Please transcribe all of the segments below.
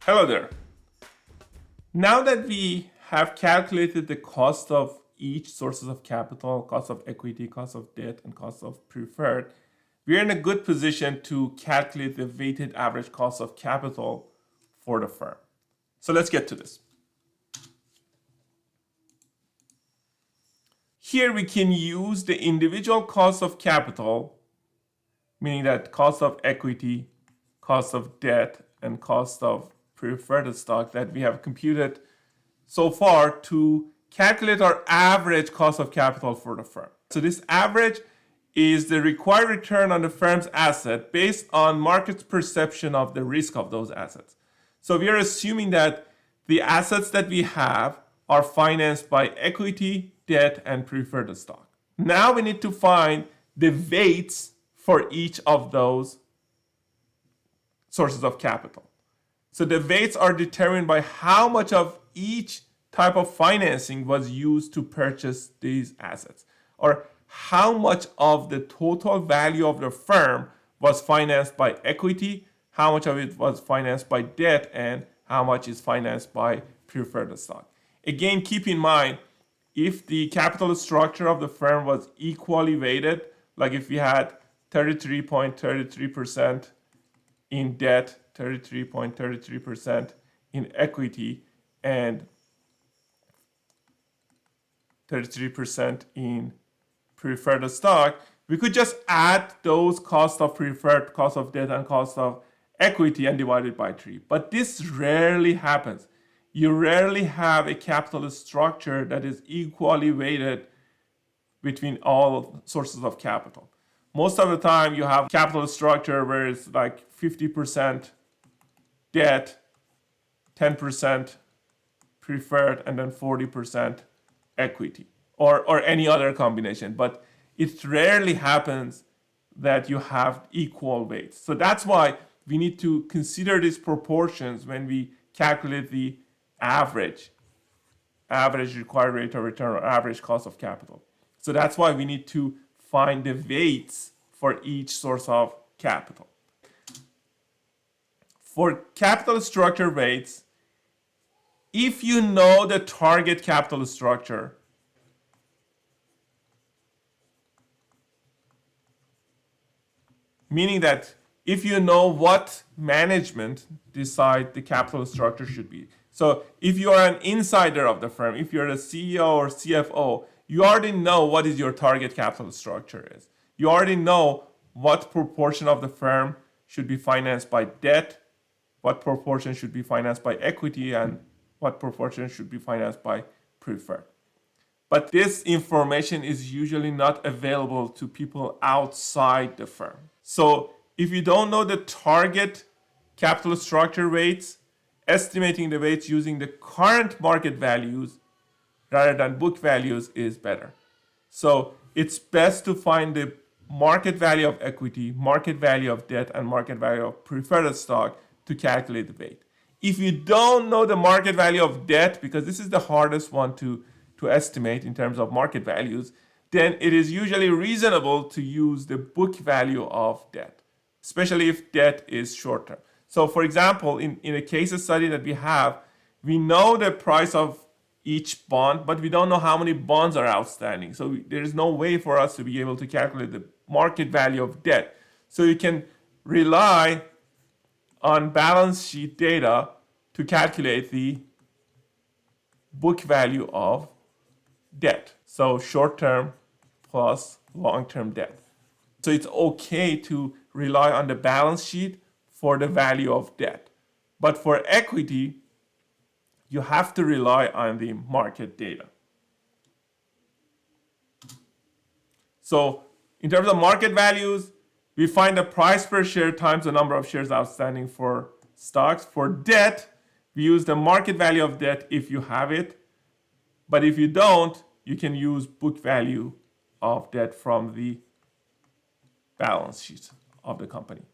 Hello there. Now that we have calculated the cost of each sources of capital, cost of equity, cost of debt, and cost of preferred, we're in a good position to calculate the weighted average cost of capital for the firm. So let's get to this. Here we can use the individual cost of capital, meaning that cost of equity, cost of debt, and cost of preferred stock that we have computed so far to calculate our average cost of capital for the firm. So this average is the required return on the firm's asset based on market's perception of the risk of those assets. So we are assuming that the assets that we have are financed by equity, debt, and preferred stock. Now we need to find the weights for each of those sources of capital. So the weights are determined by how much of each type of financing was used to purchase these assets, or how much of the total value of the firm was financed by equity, how much of it was financed by debt, and how much is financed by preferred stock. Again, keep in mind, if the capital structure of the firm was equally weighted, like if we had 33.33% in debt, 33.33% in equity, and 33% in preferred stock, we could just add those costs of preferred, cost of debt, and cost of equity and divide it by 3. But this rarely happens. You rarely have a capital structure that is equally weighted between all sources of capital. Most of the time you have capital structure where it's like 50% debt, 10% preferred, and then 40% equity, or any other combination. But it rarely happens that you have equal weights. So that's why we need to consider these proportions when we calculate the average required rate of return or average cost of capital. So that's why we need to find the weights for each source of capital. For capital structure weights, if you know the target capital structure, meaning that if you know what management decide the capital structure should be. So if you are an insider of the firm, if you're the CEO or CFO, you already know what is your target capital structure is. You already know what proportion of the firm should be financed by debt, what proportion should be financed by equity, and what proportion should be financed by preferred. But this information is usually not available to people outside the firm. So if you don't know the target capital structure rates, estimating the weights using the current market values rather than book values is better. So it's best to find the market value of equity, market value of debt, and market value of preferred stock to calculate the weight. If you don't know the market value of debt, because this is the hardest one to estimate in terms of market values, then it is usually reasonable to use the book value of debt, especially if debt is short term. So for example, in a case study that we have, we know the price of each bond, but we don't know how many bonds are outstanding. So there is no way for us to be able to calculate the market value of debt. So you can rely on balance sheet data to calculate the book value of debt. So short-term plus long-term debt. So it's okay to rely on the balance sheet for the value of debt. But for equity, you have to rely on the market data. So in terms of market values, we find the price per share times the number of shares outstanding for stocks. For debt, we use the market value of debt if you have it. But if you don't, you can use book value of debt from the balance sheet of the company,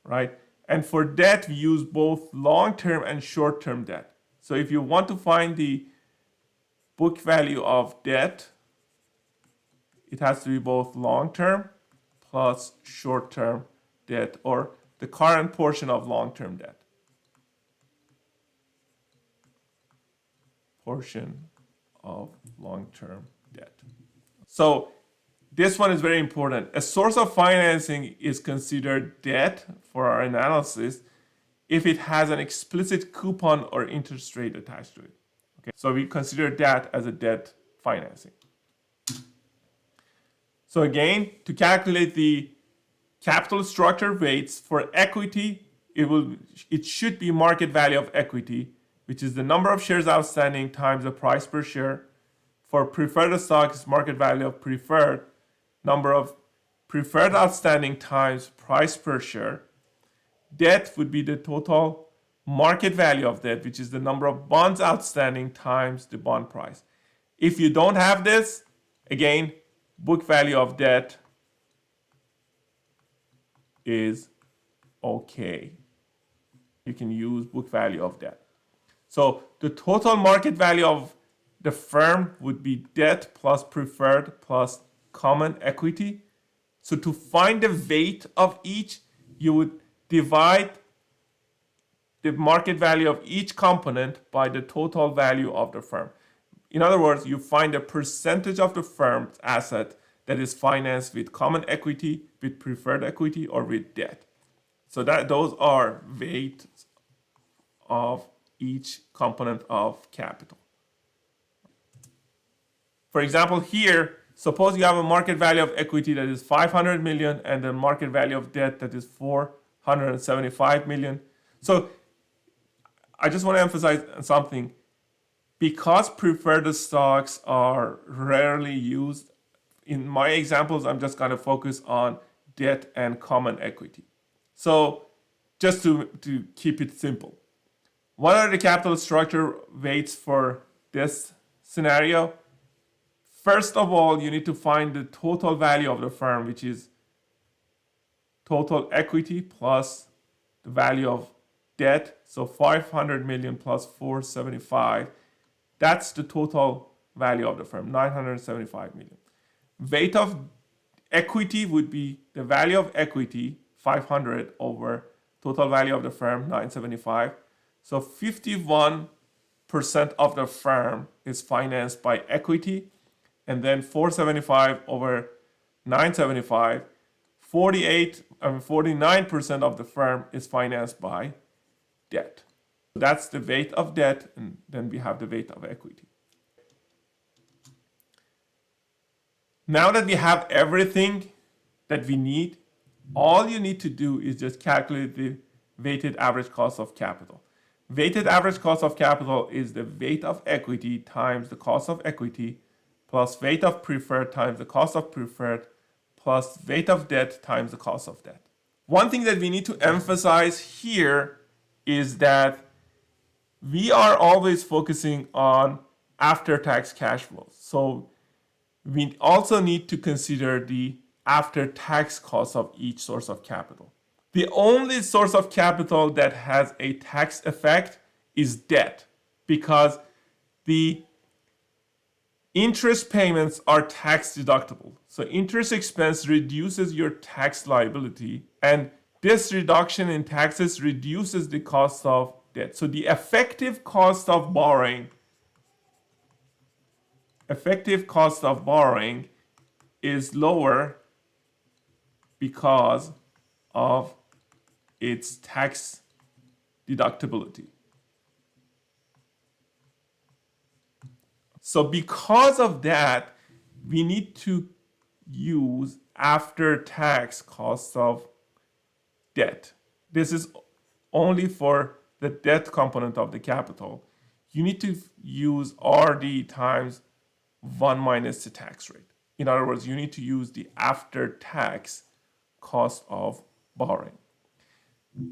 right? And for debt, we use both long-term and short-term debt. So if you want to find the book value of debt, it has to be both long-term plus short-term debt, or the current portion of long-term debt. portion of long-term debt. So this one is very important. A source of financing is considered debt for our analysis if it has an explicit coupon or interest rate attached to it. Okay, so we consider that as a debt financing. So again, to calculate the capital structure weights for equity, it should be market value of equity, which is the number of shares outstanding times the price per share. For preferred stock, it's market value of preferred, number of preferred outstanding times price per share. Debt would be the total market value of debt, which is the number of bonds outstanding times the bond price. If you don't have this, again, book value of debt is okay. You can use book value of debt. So the total market value of the firm would be debt plus preferred plus common equity. So to find the weight of each, you would divide the market value of each component by the total value of the firm. In other words, you find a percentage of the firm's asset that is financed with common equity, with preferred equity, or with debt. So those are weights of each component of capital. For example, here, suppose you have a market value of equity that is 500 million and the market value of debt that is 475 million. So I just want to emphasize something. Because preferred stocks are rarely used, in my examples, I'm just going to focus on debt and common equity. So just to keep it simple, what are the capital structure weights for this scenario? First of all, you need to find the total value of the firm, which is total equity plus the value of debt. So 500 million plus 475. That's the total value of the firm, 975 million. Weight of equity would be the value of equity, 500 over total value of the firm, 975. So 51% of the firm is financed by equity, and then 475 over 975, 49% of the firm is financed by debt. That's the weight of debt, and then we have the weight of equity. Now that we have everything that we need, all you need to do is just calculate the weighted average cost of capital. Weighted average cost of capital is the weight of equity times the cost of equity plus weight of preferred times the cost of preferred plus weight of debt times the cost of debt. One thing that we need to emphasize here is that we are always focusing on after-tax cash flows. So we also need to consider the after-tax cost of each source of capital. The only source of capital that has a tax effect is debt, because the interest payments are tax deductible. So interest expense reduces your tax liability, and this reduction in taxes reduces the cost of debt. So the effective cost of borrowing is lower because of its tax deductibility. So because of that, we need to use after-tax costs of debt. This is only for the debt component of the capital. You need to use RD times 1 minus the tax rate. In other words, you need to use the after-tax cost of borrowing.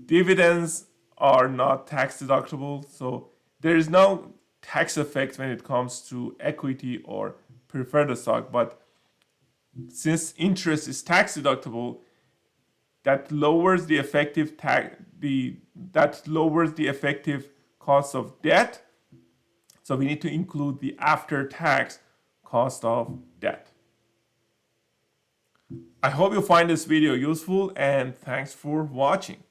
Dividends are not tax deductible, so there is no tax effect when it comes to equity or preferred stock, but since interest is tax deductible, that lowers the effective cost of debt. So we need to include the after-tax cost of debt. I hope you find this video useful, and thanks for watching.